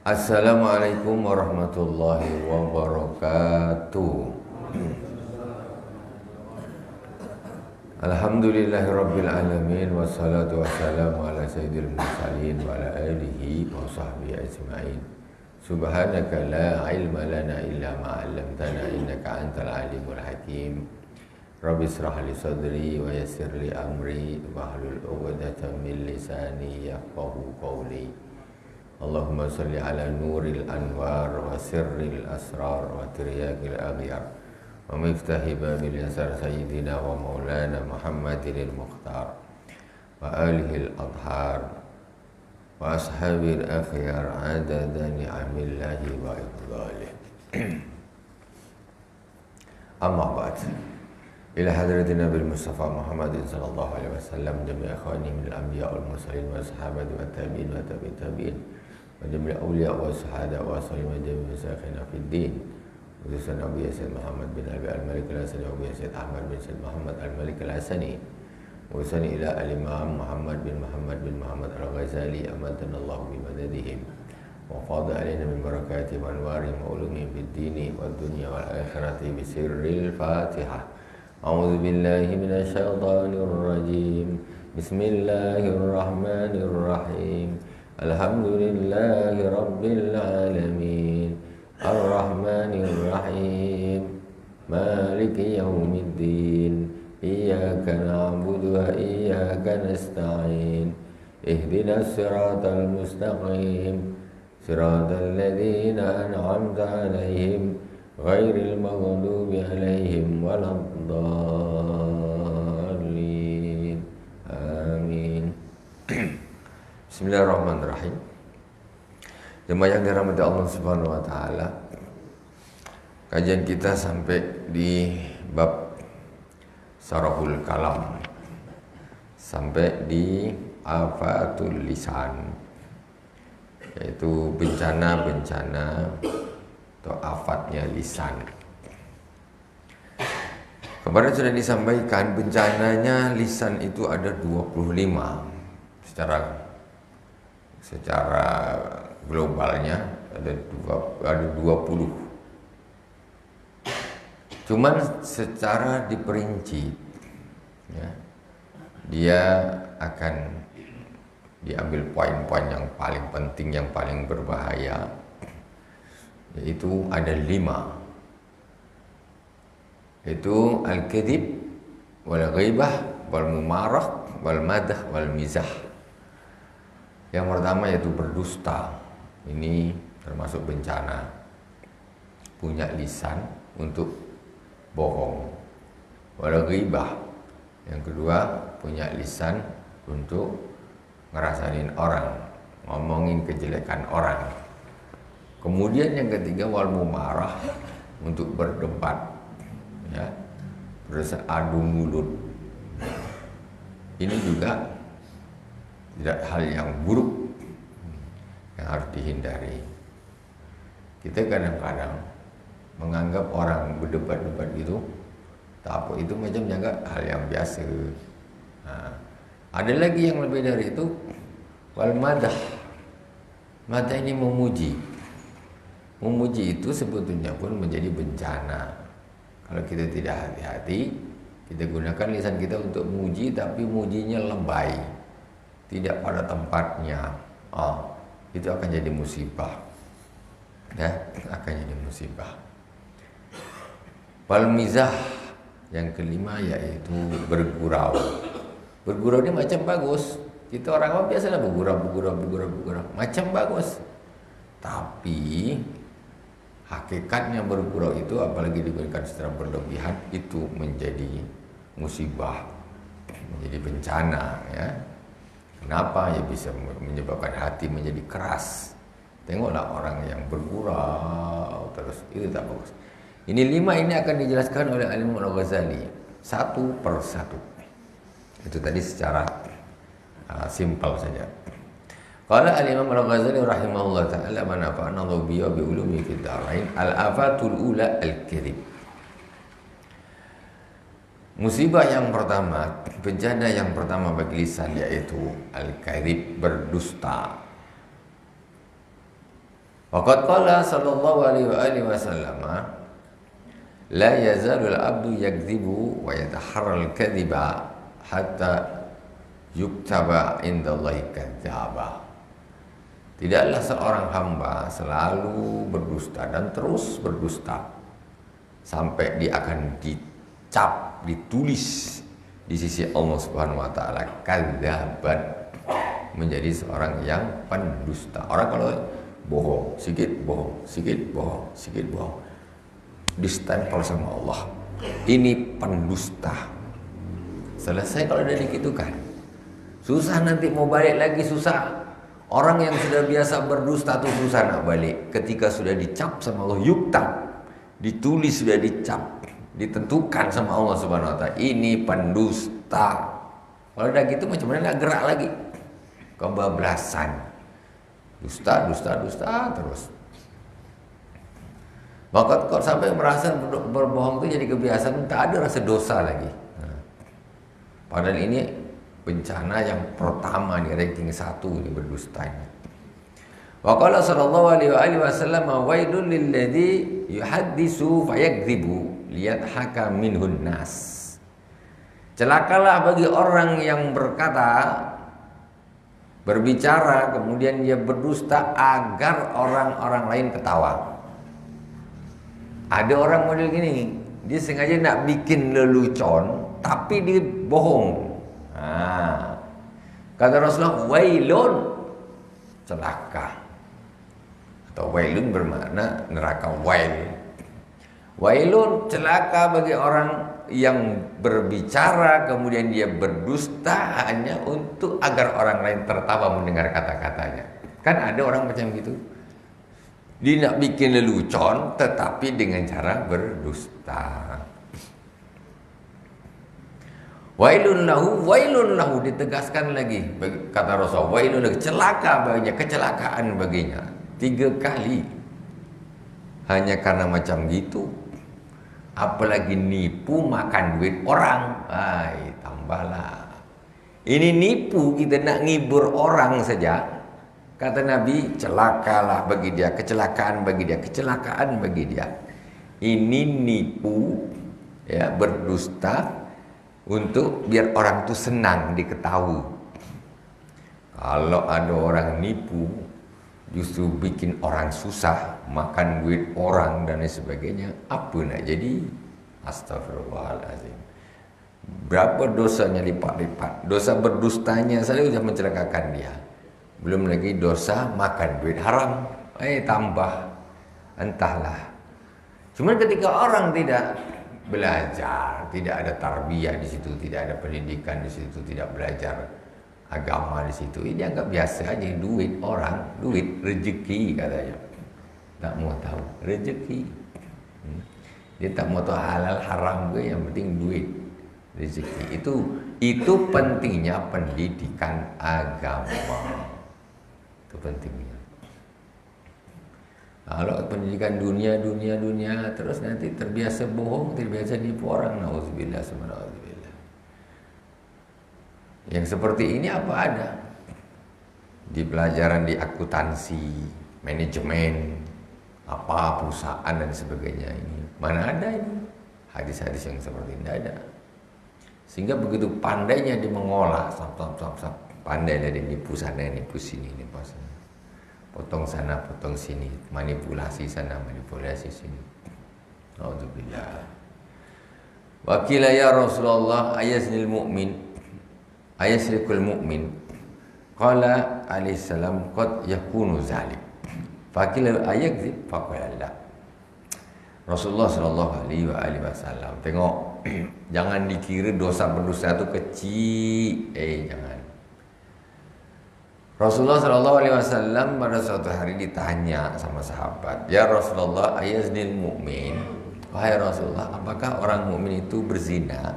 Assalamualaikum warahmatullahi wabarakatuh. Alhamdulillahirabbil alamin wassalatu wassalamu ala sayyidil mursalin wa ala alihi wa sahbihi ajmain. Subhanaka la ilma lana illa ma 'allamtana innaka antal alimul hakim. Rabbi israh li sadri wa yassir li amri wahlul 'uqdatam min lisani yafqahu qawli. Allahumma salli ala nuril anwar wa sirril asrar wa tiryaqil aghyar wa miftahi babil yasar sayyidina wa maulana Muhammadin al-Mukhtar wa alihi al-adhar wa ashabil akhyar adada ni'amillahi wa ifdalih. Amma ba'd. Ila hadratina bil Mustafa Muhammadin sallallahu alaihi wasallam jami'a akhwani min al-anbiya wal mursalin wa sahabati wa tabi'in wa tabi'in wa jami'a awliya wa sahada wa salim wa jami'a masakhina fid din. Khususan Abu Yasid Muhammad bin Abi al-Malik al-Hasani wa Abu Yasid Ahmad bin Said Muhammad al-Malik al-Hasani. Khususan ila al-Imam Muhammad bin Muhammad al-Ghazali amadana Allah bi madadihim wa fadha alaina min barakatihim wa anwarihim wa ulumihim fid dini wad dunya wal akhirati bi sirril Fatihah. A'udzu billahi minasy syaithanir rajim. Bismillahirrahmanirrahim. Alhamdulillahi rabbil alamin. Ar-Rahmanir Rahim. Maliki yaumiddin. Iyyaka na'budu wa iyyaka nasta'in. Ihdinas siratal mustaqim. Siratal ladzina an'amta 'alaihim ghairil maghdubi 'alaihim waladdallin. Amin. Bismillahirrahmanirrahim. Jemaah yang dirahmati Allah Subhanahu wa taala. Kajian kita sampai di bab Sarahul Kalam. Sampai di afatul lisan. Yaitu bencana-bencana atau afatnya lisan. Kemarin sudah disampaikan bencananya lisan itu ada 25 secara globalnya ada 20. Cuman secara diperinci ya, dia akan diambil poin-poin yang paling penting, yang paling berbahaya, yaitu ada 5. Itu al-kadhib wal ghibah wal mumarah wal madah wal mizah. Yang pertama yaitu berdusta. Ini termasuk bencana. Punya lisan untuk bohong. Wal ghibah. Yang kedua, punya lisan untuk ngerasain orang, ngomongin kejelekan orang. Kemudian yang ketiga wal mumarah, untuk berdebat, ya, beradu mulut. Ini juga tidak hal yang buruk yang harus dihindari. Kita kadang-kadang menganggap orang berdebat-debat itu, tak apa, itu macam jaga hal yang biasa. Nah, ada lagi yang lebih dari itu, wal madah. Madah ini memuji. Memuji itu sebetulnya pun menjadi bencana. Kalau kita tidak hati-hati, kita gunakan lisan kita untuk muji, tapi mujinya lebay, tidak pada tempatnya. Itu akan jadi musibah. Ya, akan jadi musibah. Wal mizah, yang kelima yaitu bergurau. Bergurau ini macam bagus. Kita orang awam biasalah bergurau, macam bagus. Tapi hakikatnya bergurau itu, apalagi digunakan secara berlebihan, itu menjadi musibah, menjadi bencana, ya. Kenapa? Ya bisa menyebabkan hati menjadi keras. Tengoklah orang yang bergurau terus, itu tak bagus. Ini 5 ini akan dijelaskan oleh Al-Imam Al-Ghazali satu per satu. Itu tadi secara simpel saja. Qala Al-Imam Al-Ghazali rahimahullah ta'ala man nafa'ana Allah bi ulumi fid darain al-afatul ula al-kadhib. Musibah yang pertama, bencana yang pertama bagi lisan yaitu al-kadhib, berdusta. Waqad qala sallallahu alaihi wasallam, la yazalul abdu yakdzibu wa yataharral kadhiba hatta yuktaba indallahi kadzdzaba. Tidaklah seorang hamba selalu berdusta dan terus berdusta sampai dia akan dicap, ditulis di sisi Allah Subhanahu wa taala kadzaban, menjadi seorang yang pendusta. Orang kalau bohong, sedikit bohong, sedikit bohong, sedikit bohong, distempel sama Allah, ini pendusta. Selesai kalau udah dikitukan, susah nanti mau balik lagi, susah. Orang yang sudah biasa berdusta tuh susah nak balik. Ketika sudah dicap sama Allah, yuktab, ditulis, sudah dicap, ditentukan sama Allah Subhanahu wa taala, ini pendusta. Kalau udah gitu macam mana nak gerak lagi? Kebablasan. Dusta terus. Maka kalau sampai merasa berbohong itu jadi kebiasaan, tak ada rasa dosa lagi. Padahal ini bencana yang pertama nih, ranking 1 ini berdustanya. Wa qala sallallahu alaihi wasallam, wailul lilladzi yuhaddisu fayakdzibu liyadhaka minhun nas. Celakalah bagi orang yang berbicara kemudian dia berdusta agar orang-orang lain ketawa. Ada orang model gini, dia sengaja nak bikin lelucon tapi dia bohong. Kata Rasulullah, wailun, celaka. Atau wailun bermakna neraka, wail. Wailun, celaka bagi orang yang berbicara kemudian dia berdusta hanya untuk agar orang lain tertawa mendengar kata-katanya. Kan ada orang macam gitu. Dia nak bikin lelucon tetapi dengan cara berdusta. Wailun lahu, ditegaskan lagi, kata Rasul, wailun lahu, celaka baginya, kecelakaan baginya 3 kali. Hanya karena macam gitu. Apalagi nipu makan duit orang. Tambahlah. Ini nipu, kita nak ngibur orang saja. Kata Nabi, celakalah bagi dia, kecelakaan bagi dia, kecelakaan bagi dia. Ini nipu, ya, berdusta untuk biar orang itu senang diketahui. Kalau ada orang nipu justru bikin orang susah, makan duit orang dan lain sebagainya, apa nak jadi? Astagfirullahaladzim. Berapa dosanya lipat-lipat. Dosa berdustanya saja sudah mencelakakan dia, belum lagi dosa makan duit haram. Tambah. Entahlah. Cuma ketika orang tidak belajar, tidak ada tarbiyah di situ, tidak ada pendidikan di situ, tidak belajar agama di situ, ini dianggap biasa aja. Duit orang, duit rezeki katanya, tak mau tahu rezeki. Dia tak mau tahu halal haram gue, yang penting duit, rezeki. Itu pentingnya pendidikan agama. Itu pentingnya. Kalau pendidikan dunia terus nanti terbiasa bohong, terbiasa nipu orang, nauzubillah subhanallah. Yang seperti ini apa ada di pelajaran di akuntansi, manajemen, apa perusahaan dan sebagainya ini. Mana ada ini hadis-hadis yang seperti ini, ada. Sehingga begitu pandainya dia mengolah, pandainya dia nipu sana, nipu sini, nipu sana. Potong sana, potong sini, manipulasi sana, manipulasi sini. Alhamdulillah. Wakila ya Rasulullah, ayaznil mu'min, ayasrikul mu'min. Qala alaihi salam, qad yakunu zalik. Fakila ayakzib, faqala la. Rasulullah sallallahu alaihi wasallam, tengok, jangan dikira dosa berdosa itu kecil. Jangan. Rasulullah sallallahu alaihi wasallam pada suatu hari ditanya sama sahabat, "Ya Rasulullah, ayaznil mu'min?" Wahai Rasulullah, apakah orang mukmin itu berzina?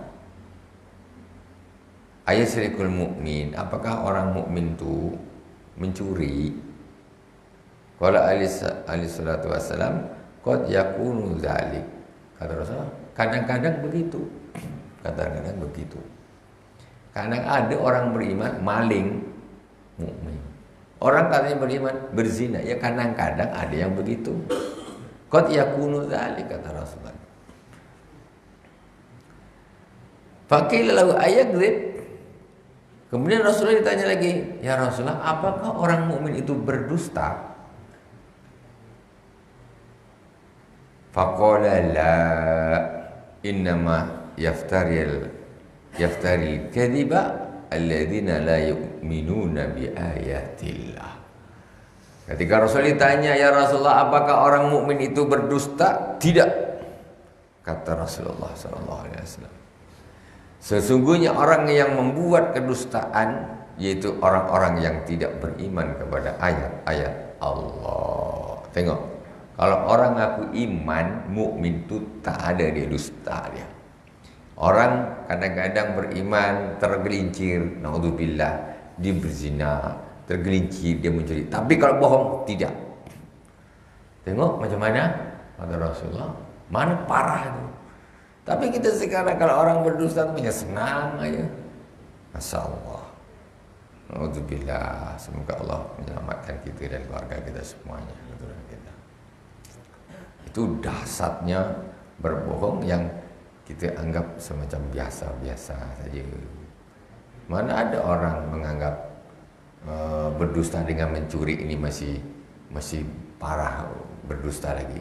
Ayasrikul mu'min, apakah orang mukmin itu mencuri? Qala alaihi salatu wassalam, qad yakunu dzalik. Kata Rasulullah, kadang-kadang begitu. Kadang-kadang begitu. Kadang ada orang beriman maling mukmin. Orang katanya beriman, berzina. Ya kadang-kadang ada yang begitu. Qad yakunu dzalik, kata Rasulullah. Faqila lahu ayakdzib. Kemudian Rasulullah ditanya lagi, ya Rasulullah, apakah orang mukmin itu berdusta? Faqala la, innama yaftari kadhiba alladzina la yu'minuna bi ayatillah. Ketika Rasul ditanya, ya Rasulullah, apakah orang mukmin itu berdusta? Tidak, kata Rasulullah SAW. Sesungguhnya orang yang membuat kedustaan yaitu orang-orang yang tidak beriman kepada ayat-ayat Allah. Tengok, kalau orang ngaku iman, mukmin itu tak ada dia dusta dia. Orang kadang-kadang beriman tergelincir, naudzubillah, dia berzina, tergelincir dia mencuri. Tapi kalau bohong tidak. Tengok macam mana kata Rasulullah, mana parah itu. Tapi kita sekarang kalau orang berdusta punya senang aja. Masya Allah. Naudzubillah, semoga Allah menyelamatkan kita dan keluarga kita semuanya. Itu dahsyatnya berbohong yang kita anggap semacam biasa-biasa saja. Mana ada orang menganggap berdusta dengan mencuri ini masih parah berdusta lagi.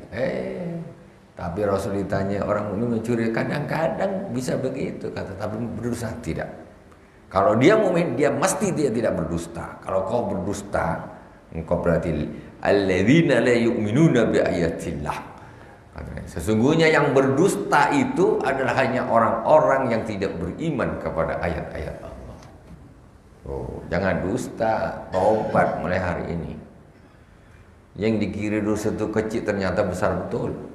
Tapi Rasul ditanya, orang mukmin mencuri kadang-kadang bisa begitu, kata, tapi berdusta tidak. Kalau dia mukmin, dia mesti dia tidak berdusta. Kalau kau berdusta, engkau berarti alladzina la yu'minuna bi ayatillah. Sesungguhnya yang berdusta itu adalah hanya orang-orang yang tidak beriman kepada ayat-ayat Allah. Oh, jangan dusta, taubat mulai hari ini. Yang dikira dosa itu kecil ternyata besar betul.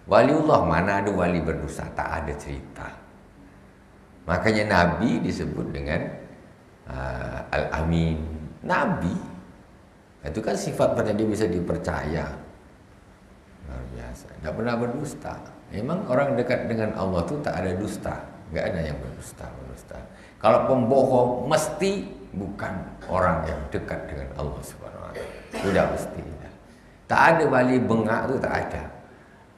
Waliullah, mana ada wali berdosa? Tak ada cerita. Makanya Nabi disebut dengan Al-Amin. Nabi itu kan sifat pada dia bisa dipercaya. Luar biasa. Tidak pernah berdusta. Memang orang dekat dengan Allah itu tak ada dusta. Tidak ada yang berdusta. Kalau pembohong mesti bukan orang yang dekat dengan Allah Subhanahu wa taala. Sudah mesti. Tak ada wali bengak itu, tak ada.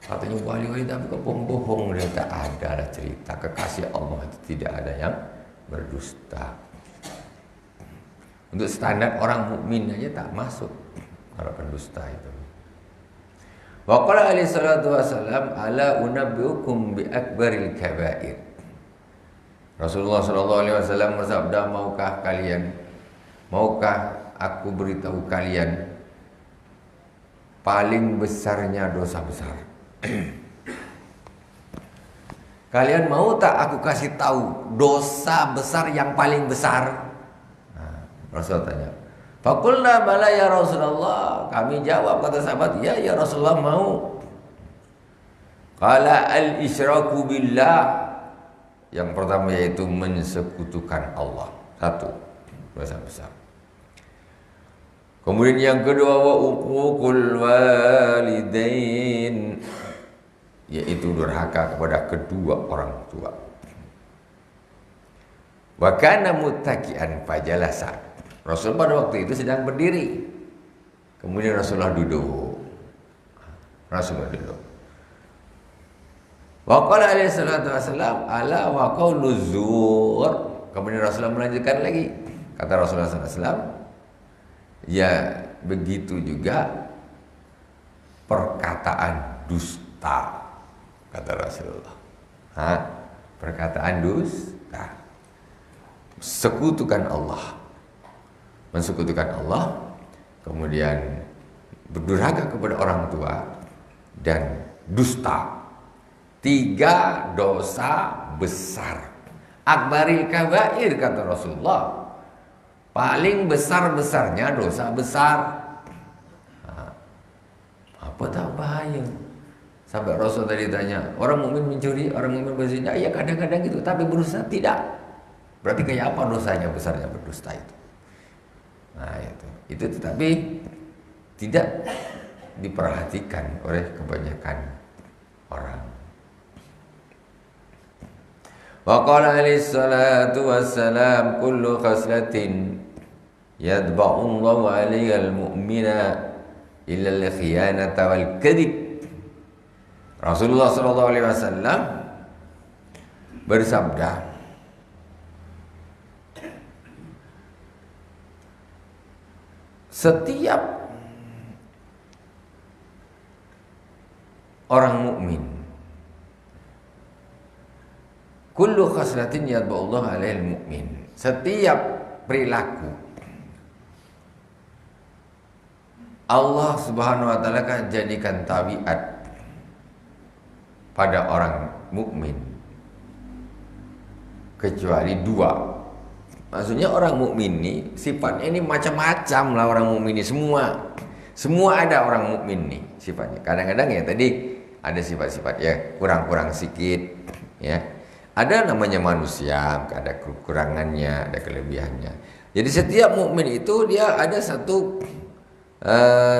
Katanya wali-wali tapi kok pembohong, dia tak ada lah cerita. Kekasih Allah itu tidak ada yang berdusta. Untuk standar orang mukmin aja tak masuk kalau pendusta itu. Wa qala alaihi salatu wasallam, ala unabbiukum bi akbaril kabair. Rasulullah sallallahu alaihi wasallam bersabda, maukah aku beritahu kalian paling besarnya dosa besar? Kalian mau tak aku kasih tahu dosa besar yang paling besar? Rasul tanya. Faqulna bala ya Rasulullah. Kami jawab, kata sahabat, ya Rasulullah mau. Qala al-isyraku billah. Yang pertama yaitu mensekutukan Allah. Satu, dosa besar. Kemudian yang kedua, wa uququl walidain, yaitu durhaka kepada kedua orang tua. Wa kana muttaqian fajalasa. Rasul pada waktu itu sedang berdiri. Kemudian Rasulullah duduk. Wa qala alaihi salatu wasallam, ala wa qaulu zur. Kemudian Rasulullah melanjutkan lagi. Kata Rasulullah sallallahu alaihi wasallam, ya begitu juga perkataan dusta, kata Rasulullah. Perkataan dusta. Sekutukan Allah. Mensekutukan Allah, kemudian berdurhaka kepada orang tua, dan dusta. 3 dosa besar. Akbaril kabair, kata Rasulullah. Paling besar-besarnya dosa besar. Apa tak bahaya? Sampai Rasul tadi tanya, orang mukmin mencuri, orang mukmin berzina, ya kadang-kadang gitu, tapi berusaha tidak. Berarti kayak apa dosanya besarnya berdusta itu? Nah itu tetapi tidak diperhatikan oleh kebanyakan orang. Wa qala alaihi salatu wassalam, kullu khaslatin yadba'ullahu 'alaihal mu'mina illa al-khiyanata wal kadhib. Rasulullah sallallahu alaihi wasallam bersabda, setiap orang mukmin, kullu khaslatin yadba'ullahu 'alaihal mu'min, setiap perilaku Allah Subhanahu wa taala akan jadikan tabiat pada orang mukmin kecuali dua. Maksudnya orang mukmin ini sifatnya ini macam-macam lah, orang mukmin ini semua ada orang mukmin nih sifatnya. Kadang-kadang ya tadi ada sifat-sifat ya kurang-kurang sedikit ya. Ada namanya manusia, ada kekurangannya, ada kelebihannya. Jadi setiap mukmin itu dia ada satu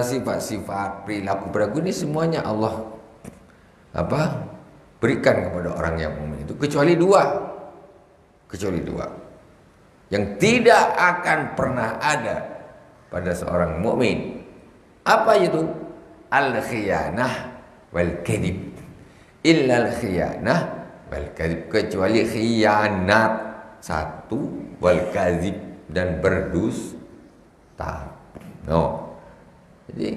sifat-sifat perilaku ini semuanya Allah berikan kepada orang yang mukmin itu kecuali dua yang tidak akan pernah ada pada seorang mukmin. Apa itu? Al-khiyanah wal kadhib. Illa al-khiyanah wal kadhib, kecuali khianat satu, wal kadhib, dan berdusta. Jadi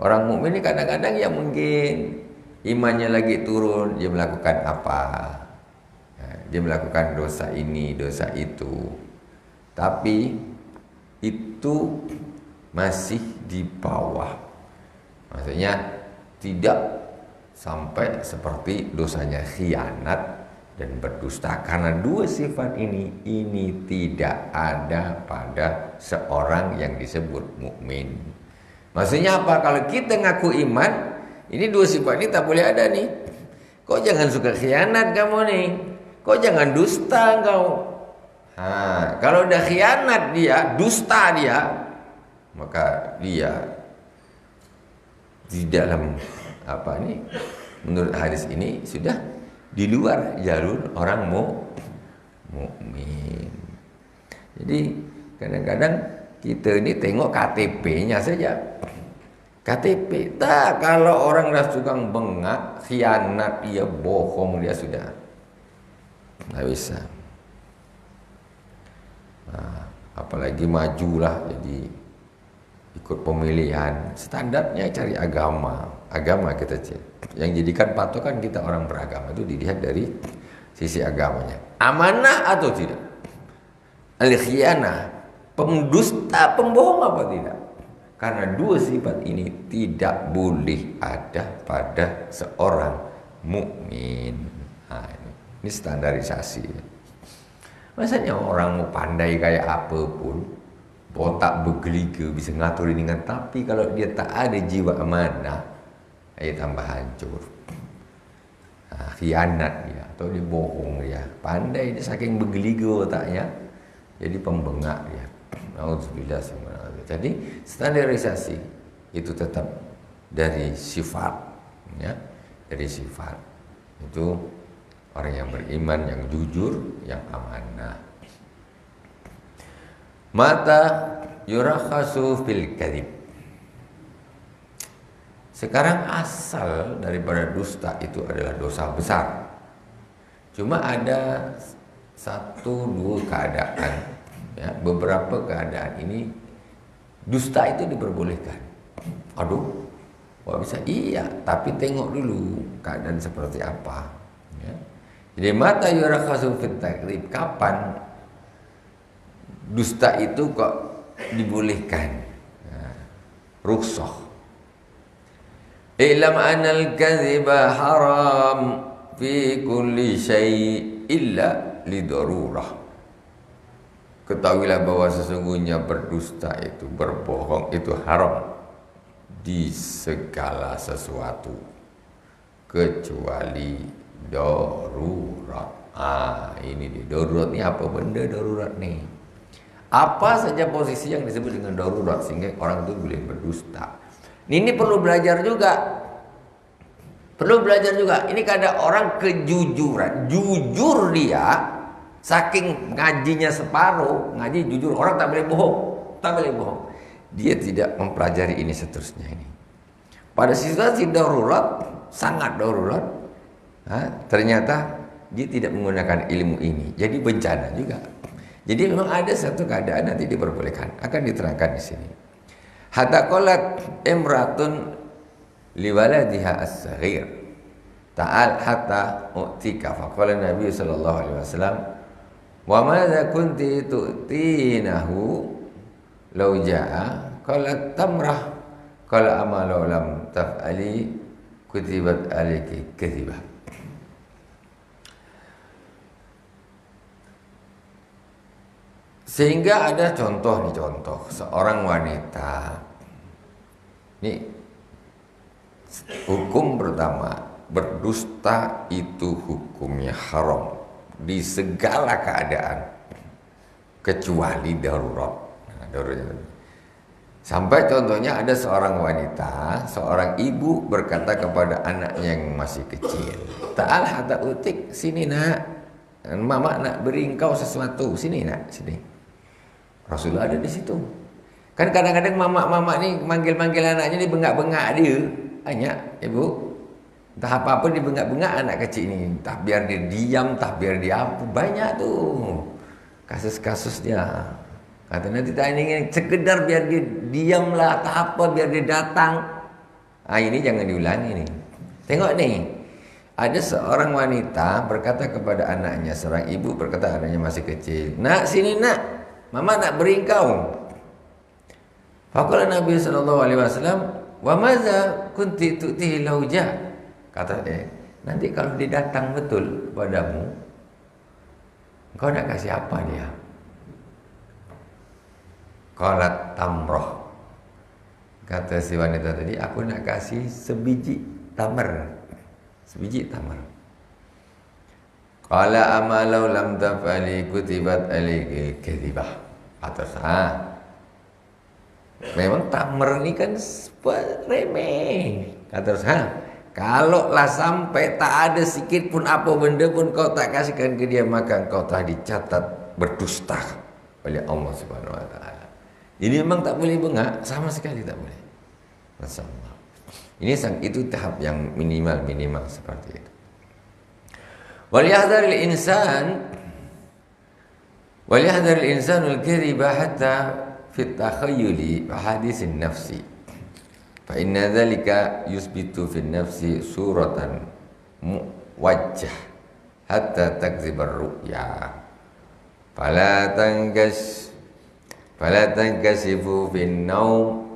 orang mukmin ini kadang-kadang ya mungkin imannya lagi turun, dia melakukan apa? Dia melakukan dosa ini, dosa itu. Tapi itu masih di bawah. Maksudnya tidak sampai seperti dosanya khianat dan berdusta, karena dua sifat ini tidak ada pada seorang yang disebut mukmin. Maksudnya apa? Kalau kita ngaku iman, ini dua sifat ini tak boleh ada nih. Kok jangan suka khianat kamu nih? Kok jangan dusta kau? Kalau udah khianat dia, dusta dia, maka dia di dalam menurut hadis ini sudah di luar jalur orang mukmin. Jadi kadang-kadang kita ini tengok KTP-nya saja. KTP, kalau orang dah tukang bengak, khianat, dia bohong, dia sudah nggak bisa. Apalagi majulah jadi ikut pemilihan, standarnya cari agama kita yang jadikan patokan kita orang beragama itu dilihat dari sisi agamanya, amanah atau tidak, al-khiyanah, pendusta, pembohong apa tidak. Karena dua sifat ini tidak boleh ada pada seorang mukmin. Ini standarisasi. Masanya orang mau pandai kayak apapun, botak bergeliga bisa ngatur ini, tapi kalau dia tak ada jiwa amanah, tambah hancur. Khianat dia atau dia bohong dia, pandai dia saking bergeliga otaknya, jadi pembengak dia. Nauzubillah. Jadi standarisasi itu tetap dari sifat, ya, dari sifat. Itu orang yang beriman, yang jujur, yang amanah. Mata yurakhasu fil kadhib. Sekarang asal daripada dusta itu adalah dosa besar. Cuma ada satu dua keadaan, ya, beberapa keadaan ini dusta itu diperbolehkan. Aduh, kok bisa? Iya, tapi tengok dulu keadaan seperti apa. Ya. Jadi mata yurakhasu fil kadhib, kapan dusta itu kok dibolehkan? Rukhsah. Ilam anal kadhiba haram fi kulli syai' illa lidarurah. Ketahuilah bahwa sesungguhnya berdusta itu, berbohong itu haram di segala sesuatu kecuali darurat. Ini di darurat ni apa benda darurat ni? Apa saja posisi yang disebut dengan darurat sehingga orang itu boleh berdusta. Ini perlu belajar juga. Perlu belajar juga. Ini kada orang kejujuran. Jujur dia, saking ngajinya separuh, ngaji jujur, orang tak boleh bohong. tak boleh bohong. Dia tidak mempelajari ini seterusnya ini. Pada situasi darurat, sangat darurat, ternyata dia tidak menggunakan ilmu ini. Jadi bencana juga. Jadi memang ada satu keadaan nanti diperbolehkan. Akan diterangkan di sini. Hatta qalat imratun liwaladiha as-saghir. Ta'al hatta u'tika. Faqala Nabi sallallahu alaihi wasallam, "Wa madza kunti tu'tinahu law ja'a?" Qalat tamrah. Qala ama law lam taf'ali kutibat alayki kadhibah. Sehingga ada contoh seorang wanita. Ini hukum pertama, berdusta itu hukumnya haram di segala keadaan kecuali darurat. Sampai contohnya ada seorang wanita, seorang ibu berkata kepada anaknya yang masih kecil, "Ta'al hatta utik, sini nak, mama nak beri engkau sesuatu, sini nak, sini." Rasulullah ada di situ. Kan kadang-kadang mama-mama ni manggil-manggil anaknya ni, bengak-bengak dia. Banyak, ibu. Entah apa-apa dia bengak-bengak anak kecil ni. Entah biar dia diam, entah biar dia apa. Banyak tu kasus-kasus dia. Kata nanti tak ingin sekedar biar dia diam lah, tak apa, biar dia datang. Ini jangan diulangi ni. Tengok ni. Ada seorang wanita berkata kepada anaknya, seorang ibu berkata anaknya masih kecil, "Nak, sini nak, mama nak beri engkau." Faqala Nabi sallallahu alaihi wasallam, "Wa madza kunti tu'tihi law ja?" Kata nanti kalau dia datang betul padamu, engkau nak kasih apa dia? Qalat tamroh. Kata si wanita tadi, aku nak kasih sebiji tamar. Sebiji tamar. Qala amalau lam taf'ali kutibat alayki kadhibah. Atas memang tamar ni kan remeh. Kata kalau lah sampai tak ada sikit pun apa benda pun kau tak kasihkan ke dia, maka kau telah dicatat berdusta oleh Allah Subhanahu wa taala. Jadi memang tak boleh bengak, sama sekali tak boleh. Masyaallah. Itu tahap yang minimal seperti itu. Walyahdharil insanul kadhiba hatta fit takhayyuli wa hadisin nafsi. Fa inna dzalika yusbitu fin nafsi suratan muwajjah hatta takdzibar ru'ya. Fala tankasifu fin naum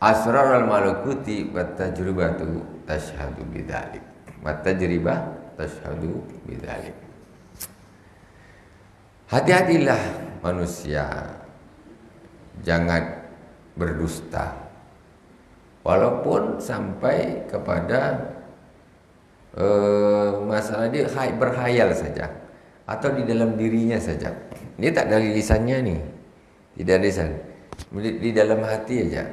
asrar al-malakuti wa tajribatu tashhadu bidzalik. Wa tajribah tashhadu bidzalik. Hati-hatilah manusia, jangan berdusta walaupun sampai kepada masalah dia berhayal saja atau di dalam dirinya saja. Ini tak dari lisannya nih, tidak lisan, di dalam hati aja.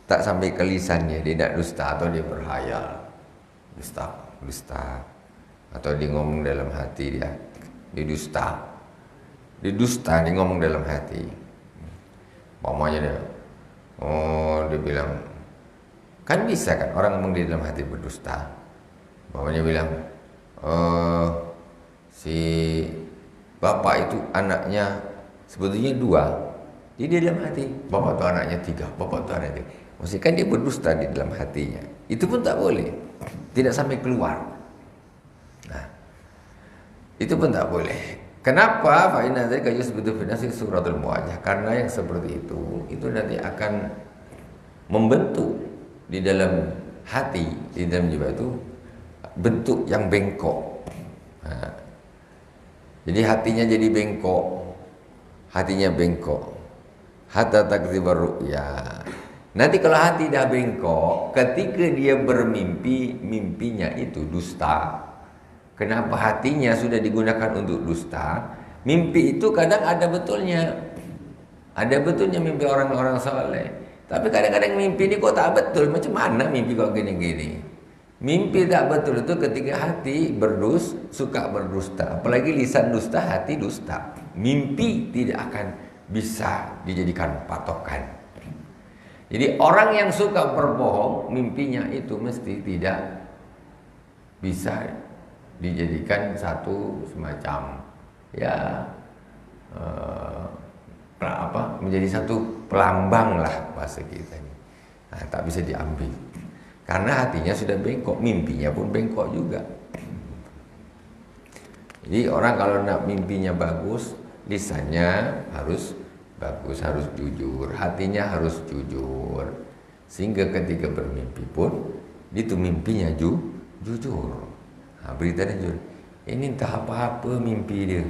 Tak sampai ke lisannya, dia tidak dusta atau dia berhayal, dusta, atau dia ngomong dalam hati dia dusta, dia ngomong dalam hati. Mamanya dia, dia bilang, kan bisa kan orang ngomong di dalam hati berdusta. Mamanya bilang, si bapak itu anaknya sebetulnya 2. Jadi di dalam hati, bapak itu anaknya 3, bapak itu anaknya 3. Maksudnya kan dia berdusta di dalam hatinya. Itu pun tak boleh, tidak sampai keluar. Nah, itu pun tak boleh. Kenapa? Fa inna dzalika yusbitu fi nafsi suratul muwajjah. Karena yang seperti itu nanti akan membentuk di dalam hati, di dalam jiwa itu bentuk yang bengkok. Jadi hatinya jadi bengkok, hatta takdzibar ru'ya. Nanti kalau hati dah bengkok, ketika dia bermimpi, mimpinya itu dusta. Kenapa hatinya sudah digunakan untuk dusta? Mimpi itu kadang ada betulnya. Ada betulnya mimpi orang-orang saleh. Tapi kadang-kadang mimpi ini kok tak betul. Macam mana mimpi kok gini-gini? Mimpi tak betul itu ketika hati suka berdusta. Apalagi lisan dusta, hati dusta. mimpi tidak akan bisa dijadikan patokan. Jadi orang yang suka berbohong, mimpinya itu mesti tidak bisa dijadikan satu semacam menjadi satu pelambang lah bahasa kita ini. Nah, tak bisa diambil karena hatinya sudah bengkok, mimpinya pun bengkok juga. Jadi orang kalau nak mimpinya bagus, lisannya harus bagus, harus jujur, hatinya harus jujur, sehingga ketika bermimpi pun itu mimpinya jujur. Nah, beritanya jujur. Ini entah apa-apa mimpi dia,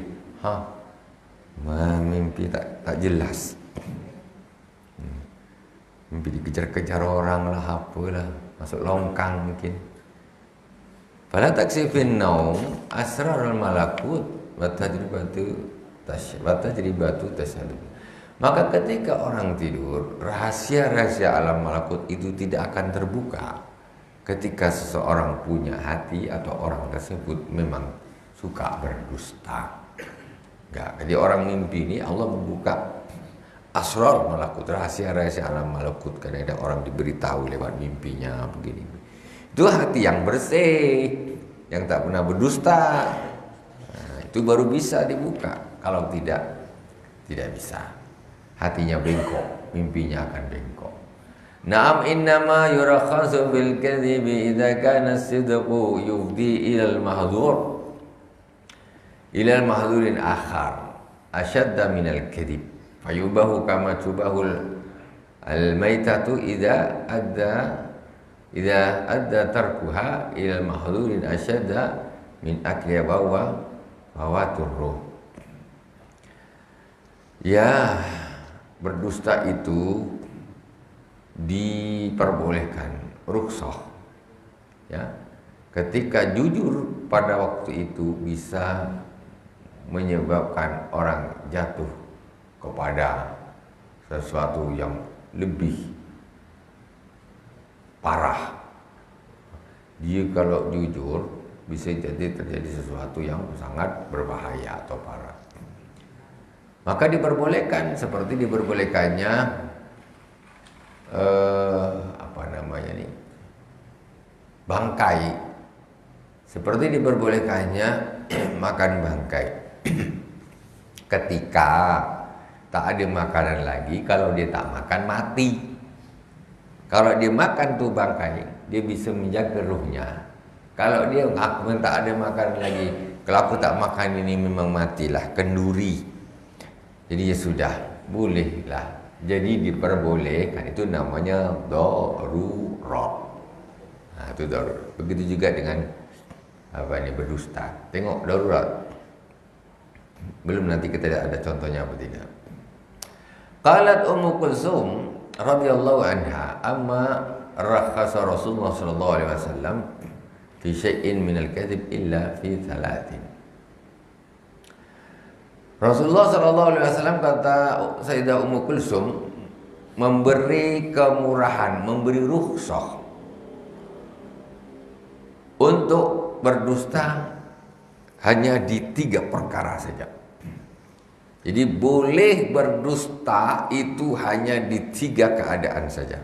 mimpi tak jelas. Mimpi dikejar-kejar orang lah, apalah, masuk longkang mungkin. Fala taksifin naum asrarul malakut wa tajribatu tasyahud. Maka ketika orang tidur, rahasia-rahasia alam malakut itu tidak akan terbuka. Ketika seseorang punya hati atau orang tersebut memang suka berdusta. Jadi orang mimpi ini Allah membuka asrar malakut, rahasia-rahasia alam malakut. Kadang-kadang orang diberitahu lewat mimpinya begini. Itu hati yang bersih, yang tak pernah berdusta. Nah, itu baru bisa dibuka. Kalau tidak bisa. Hatinya bengkok, mimpinya akan bengkok. Naam innama yurakhasu bil kadhibi idza kana as-sidqu yufdi ila al-mahdhur ila al-mahdhurin akhar ashadda min al-kadhib fayubahu kama tubahul al-maitatu idza adda tarkuha ila al-mahdhurin ashadda min akli bawatur ruh. Ya, berdusta itu diperbolehkan, rukhsah. Ya, ketika jujur pada waktu itu bisa menyebabkan orang jatuh kepada sesuatu yang lebih parah. Dia kalau jujur bisa terjadi sesuatu yang sangat berbahaya atau parah. Maka diperbolehkan, seperti diperbolehkannya bangkai, seperti diperbolehkannya makan bangkai. Ketika tak ada makanan lagi, kalau dia tak makan mati. Kalau dia makan tuh bangkai, dia bisa menjaga ruhnya. Kalau dia aku tak ada makanan lagi, kalau aku tak makan ini memang matilah, kenduri. Jadi ya sudah, bolehlah. Jadi diperbolehkan, itu namanya darurat. Nah, itu darurat. Begitu juga dengan berdusta. Tengok darurat. Belum, nanti kita ada contohnya apa tidak. Qalat Ummu Kulsum radhiyallahu anha amma rakhasa Rasulullah sallallahu alaihi wasallam fi syai'in min al-kadhib illa fi thalathin. Rasulullah sallallahu alaihi wasallam, kata Sayyidah Ummu Kulsum, memberi kemurahan, memberi rukhsah untuk berdusta hanya di 3 perkara saja. Jadi boleh berdusta itu hanya di 3 keadaan saja.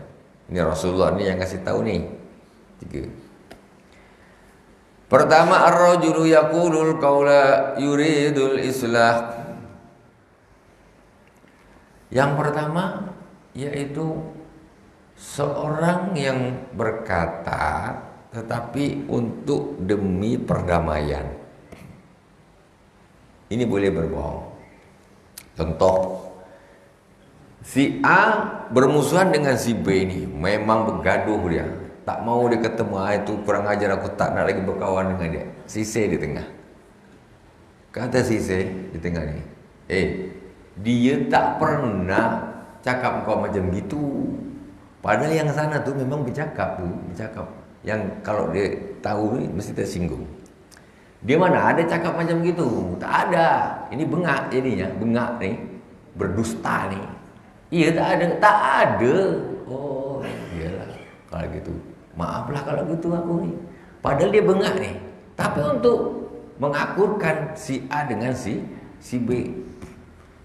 Ini Rasulullah ini yang kasih tahu nih 3. Pertama, ar-rajulu yaqulul qawla yuridul islah. Yang pertama yaitu seorang yang berkata tetapi untuk demi perdamaian. Ini boleh berbohong. Contoh, si A bermusuhan dengan si B ini, memang bergaduh dia, tak mau dia ketemu. Itu kurang ajar, aku tak nak lagi berkawan dengan dia. Si C di tengah. Kata si C di tengah ni, dia tak pernah cakap kau macam gitu. Padahal yang sana tu memang bercakap. Yang kalau dia tahu ni mesti tersinggung. Dia mana ada cakap macam gitu? Tak ada. Ini bengak jadinya, bengak ni, berdusta ni. Iya tak ada. Oh, iyalah kalau gitu. Maaflah kalau gitu aku ni. Padahal dia bengak ni. Tapi untuk mengakurkan si A dengan si B,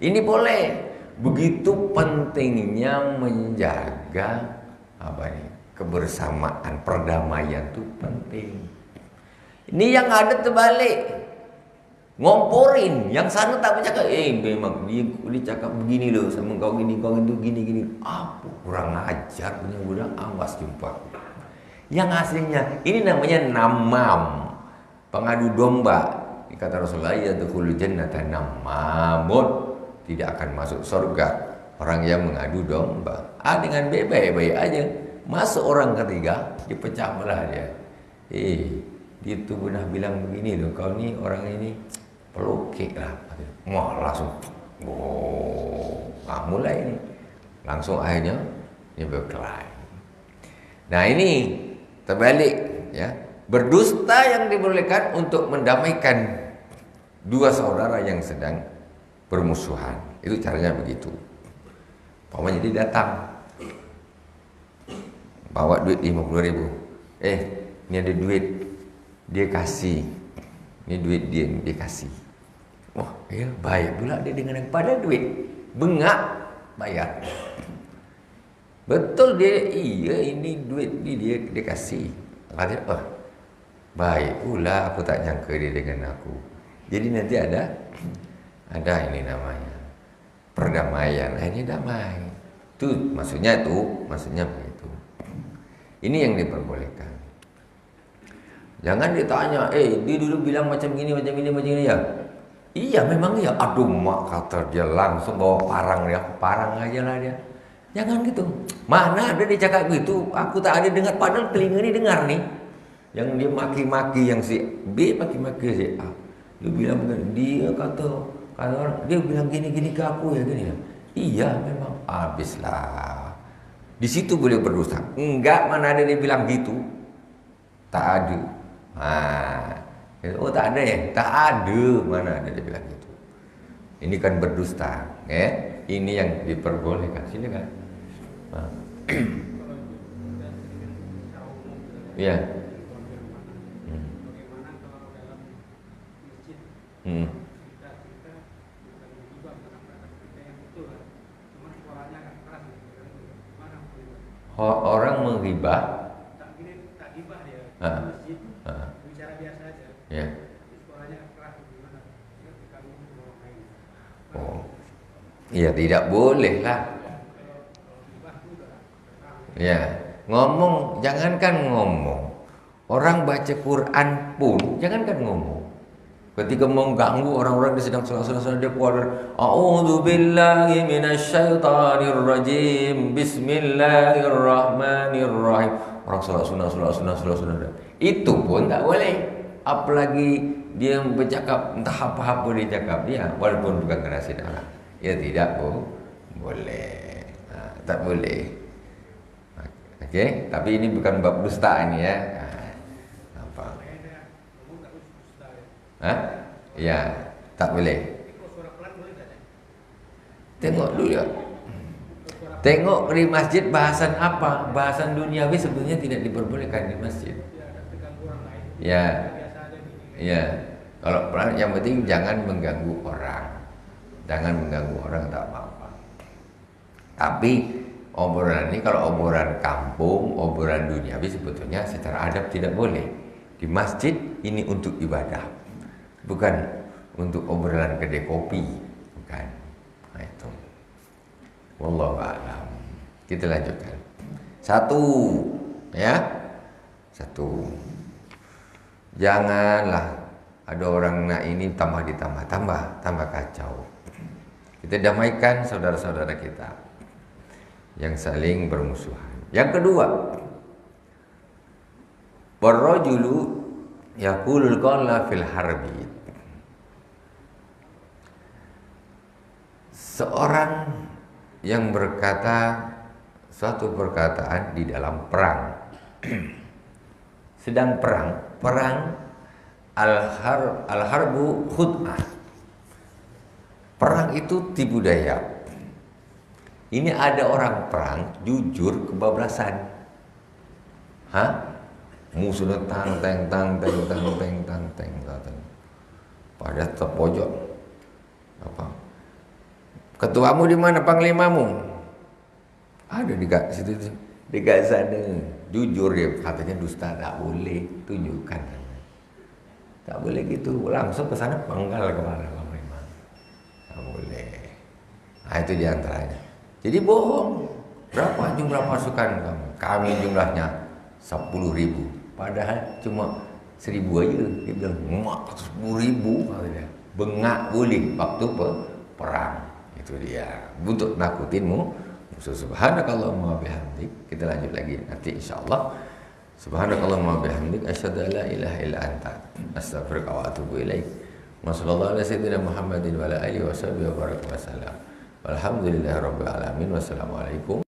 Ini boleh. Begitu pentingnya menjaga kebersamaan, perdamaian itu penting. Ini yang ada terbalik, ngomporin, yang sana tak bercakap. Memang dia cakap begini loh sama kau gini, kau itu gini. Apa kurang ajar punya budak, awas jumpa. Yang aslinya ini namanya namam, pengadu domba. Kata Rasulullah, yadkhulul jannata namamun, tidak akan masuk surga orang yang mengadu domba. Dengan baik-baik aja. Masuk orang ketiga, dipecah belah dia. Dia tuh pernah bilang begini loh, kau ni orang ini pelukik lah. Wah, langsung mulai ini. Langsung akhirnya dia berkelahi. Nah, ini terbalik ya. Berdusta yang dibolehkan untuk mendamaikan dua saudara yang sedang bermusuhan. Itu caranya begitu. Pamannya dia datang, bawa duit 50.000. Ini ada duit, dia kasih. Ini duit dia kasih. Wah, ya baik pula dia dengan yang pada duit. Bengak, bayar. Betul dia, ini duit dia kasih. Kata, baik pula, aku tak nyangka dia dengan aku. Jadi nanti ada ini namanya perdamaian, akhirnya damai. Maksudnya begitu. Ini yang diperbolehkan. Jangan ditanya, dia dulu bilang macam ini ya. Iya, memang iya. Aduh, mak kata dia langsung bawa parang aja lah dia. Jangan gitu. Mana ada dia cakap gitu? Aku tak ada dengar, padahal telinga ni dengar nih. Yang dia maki-maki yang si B, maki-maki si A. Dia bilang dia kata orang, dia bilang gini ke aku ya gini. Iya, memang habislah. Di situ boleh berdosa. Enggak, mana ada dia bilang gitu. Tak ada. Tak ada ya? Tak ada. Mana ada dia bilang gitu. Ini kan berdusta, ya? Ini yang diperbolehkan. Silakan. Ya. Orang menghibah, tak hibah dia, masjid, bicara biasa aja. Ya. Suaranya keras gimana? Iya, tidak boleh lah. Ya, ngomong, jangankan ngomong. Orang baca Quran pun jangankan ngomong. Ketika mengganggu orang-orang dia sedang salat dia keluar, a'udzubillahi minasyaitonirrajim, bismillahirrahmanirrahim. Orang salat sunnah. Itu pun tak boleh. Apalagi dia bercakap entah apa-apa dia cakap dia, walaupun bukan kerasi darah. Ya tidak boleh. Tak boleh. Okey, tapi ini bukan bab dusta ini ya. Ya, tak boleh. Tengok dulu ya. Tengok di masjid bahasan apa? Bahasan duniawi sebenarnya tidak diperbolehkan di masjid. Ya. Kalau yang penting jangan mengganggu orang. Jangan mengganggu orang, tak apa-apa. Tapi obrolan ini kalau obrolan kampung, obrolan duniawi sebetulnya secara adab tidak boleh. Di masjid ini untuk ibadah. Bukan untuk obrolan kedai kopi, bukan. Itu. Wallahu a'lam. Kita lanjutkan. 1, ya. 1. Janganlah ada orang nak ini tambah kacau. Kita damaikan saudara-saudara kita yang saling bermusuhan. Yang kedua, warrajulu yaqulul qawla fil harbi. Seorang yang berkata suatu perkataan di dalam perang. Sedang perang al-harbu khud'ah. Perang itu tipu daya. Ini ada orang perang jujur kebablasan. Musuhnya tang. Pada terpojok. Ketuamu di mana? Panglimamu? Ada di situ, di sana. Jujur dia katanya dusta, tak boleh tunjukkan. Tak boleh gitu, langsung ke sana penggal kepala panglima. Tak boleh. Nah itu diantaranya. Jadi bohong. Berapa jumlah pasukan kamu? Kami jumlahnya 10.000. Padahal cuma 1.000 aja. Dia bilang, mak 10.000. Bengak boleh waktu perang. Itu dia. Untuk nakutinmu. Subhanakallahumma bihamdik. Kita lanjut lagi nanti insyaallah. Subhanakallahumma bihamdik asyhadu an la ilaha illa anta astaghfiruka wa atubu ilaik. Wa sallallahu ala sayyidina Muhammadin wa ala alihi wa sahbihi wa baraka wa sallam. Walhamdulillahirabbil alamin. Wassalamualaikum